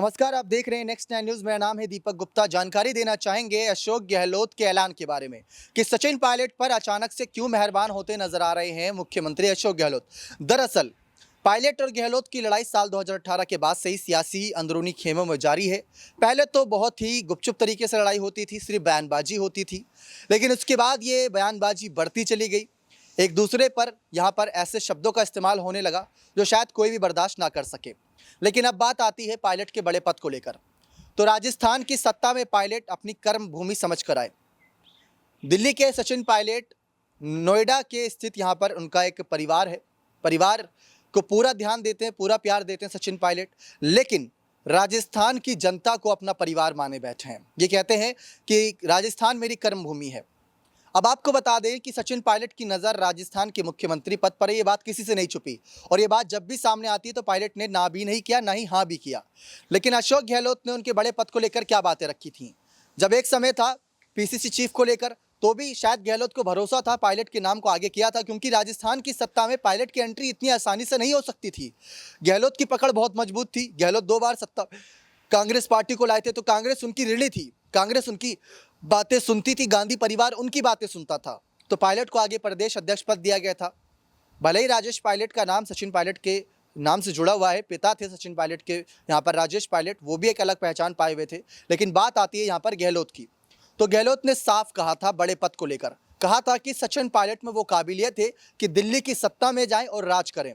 नमस्कार, आप देख रहे हैं नेक्स्ट 9 न्यूज़। मेरा नाम है दीपक गुप्ता। जानकारी देना चाहेंगे अशोक गहलोत के ऐलान के बारे में कि सचिन पायलट पर अचानक से क्यों मेहरबान होते नजर आ रहे हैं मुख्यमंत्री अशोक गहलोत। दरअसल पायलट और गहलोत की लड़ाई साल 2018 के बाद से ही सियासी अंदरूनी खेमों में जारी है। पहले तो बहुत ही गुपचुप तरीके से लड़ाई होती थी, सिर्फ बयानबाजी होती थी, लेकिन उसके बाद ये बयानबाजी बढ़ती चली गई। एक दूसरे पर यहाँ पर ऐसे शब्दों का इस्तेमाल होने लगा जो शायद कोई भी बर्दाश्त ना कर सके। लेकिन अब बात आती है पायलट के बड़े पद को लेकर। तो राजस्थान की सत्ता में पायलट अपनी कर्म भूमि समझ कर आए। दिल्ली के सचिन पायलट नोएडा के स्थित यहाँ पर उनका एक परिवार है। परिवार को पूरा ध्यान देते हैं, पूरा प्यार देते हैं सचिन पायलट, लेकिन राजस्थान की जनता को अपना परिवार माने बैठे हैं। ये कहते हैं कि राजस्थान मेरी कर्म भूमि है। अब आपको बता दें कि सचिन पायलट की नज़र राजस्थान के मुख्यमंत्री पद पर है। ये बात किसी से नहीं छुपी, और ये बात जब भी सामने आती है तो पायलट ने ना भी नहीं किया, ना ही हाँ भी किया। लेकिन अशोक गहलोत ने उनके बड़े पद को लेकर क्या बातें रखी थी। जब एक समय था पीसीसी चीफ को लेकर, तो भी शायद गहलोत को भरोसा था, पायलट के नाम को आगे किया था, क्योंकि राजस्थान की सत्ता में पायलट की एंट्री इतनी आसानी से नहीं हो सकती थी। गहलोत की पकड़ बहुत मजबूत थी। गहलोत 2 बार सत्ता कांग्रेस पार्टी को लाए थे, तो कांग्रेस उनकी ऋणी थी, कांग्रेस उनकी बातें सुनती थी, गांधी परिवार उनकी बातें सुनता था। तो पायलट को आगे प्रदेश अध्यक्ष पद दिया गया था। भले ही राजेश पायलट का नाम सचिन पायलट के नाम से जुड़ा हुआ है, पिता थे सचिन पायलट के यहाँ पर राजेश पायलट, वो भी एक अलग पहचान पाए हुए थे। लेकिन बात आती है यहाँ पर गहलोत की। तो गहलोत ने साफ कहा था बड़े पद को लेकर, कहा था कि सचिन पायलट में वो काबिलियत है कि दिल्ली की सत्ता में जाएं और राज करें।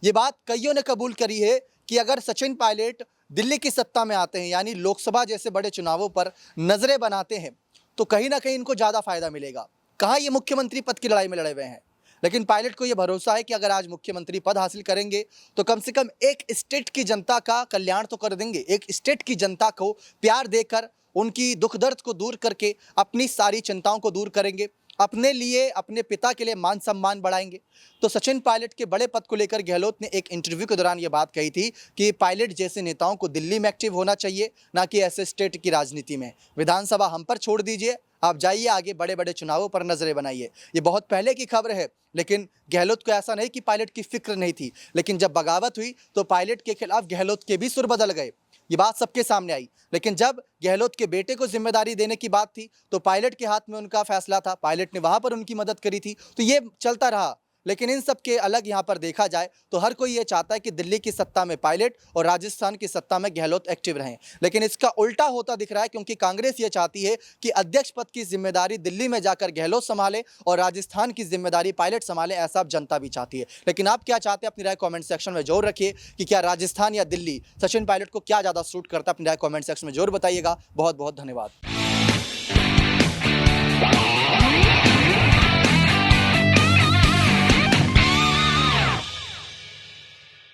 ये बात कईयों ने कबूल करी है कि अगर सचिन पायलट दिल्ली की सत्ता में आते हैं, यानी लोकसभा जैसे बड़े चुनावों पर नजरें बनाते हैं, तो कहीं ना कहीं इनको ज़्यादा फायदा मिलेगा। कहाँ ये मुख्यमंत्री पद की लड़ाई में लड़े हुए हैं, लेकिन पायलट को ये भरोसा है कि अगर आज मुख्यमंत्री पद हासिल करेंगे तो कम से कम एक स्टेट की जनता का कल्याण तो कर देंगे। एक स्टेट की जनता को प्यार देकर, उनकी दुख दर्द को दूर करके अपनी सारी चिंताओं को दूर करेंगे, अपने लिए, अपने पिता के लिए मान सम्मान बढ़ाएंगे। तो सचिन पायलट के बड़े पद को लेकर गहलोत ने एक इंटरव्यू के दौरान ये बात कही थी कि पायलट जैसे नेताओं को दिल्ली में एक्टिव होना चाहिए, ना कि ऐसे स्टेट की राजनीति में। विधानसभा हम पर छोड़ दीजिए, आप जाइए आगे, बड़े बड़े चुनावों पर नजरें बनाइए। ये बहुत पहले की खबर है, लेकिन गहलोत को ऐसा नहीं कि पायलट की फिक्र नहीं थी, लेकिन जब बगावत हुई तो पायलट के खिलाफ गहलोत के भी सुर बदल गए। ये बात सबके सामने आई। लेकिन जब गहलोत के बेटे को जिम्मेदारी देने की बात थी तो पायलट के हाथ में उनका फैसला था, पायलट ने वहां पर उनकी मदद करी थी, तो ये चलता रहा। लेकिन इन सब के अलग यहाँ पर देखा जाए तो हर कोई ये चाहता है कि दिल्ली की सत्ता में पायलट और राजस्थान की सत्ता में गहलोत एक्टिव रहें। लेकिन इसका उल्टा होता दिख रहा है, क्योंकि कांग्रेस ये चाहती है कि अध्यक्ष पद की जिम्मेदारी दिल्ली में जाकर गहलोत संभाले और राजस्थान की जिम्मेदारी पायलट संभाले। ऐसा अब जनता भी चाहती है। लेकिन आप क्या चाहते हैं, अपनी राय कॉमेंट सेक्शन में जरूर रखिए कि क्या राजस्थान या दिल्ली, सचिन पायलट को क्या ज़्यादा सूट करता है। अपनी राय कॉमेंट सेक्शन में जरूर बताइएगा। बहुत बहुत धन्यवाद।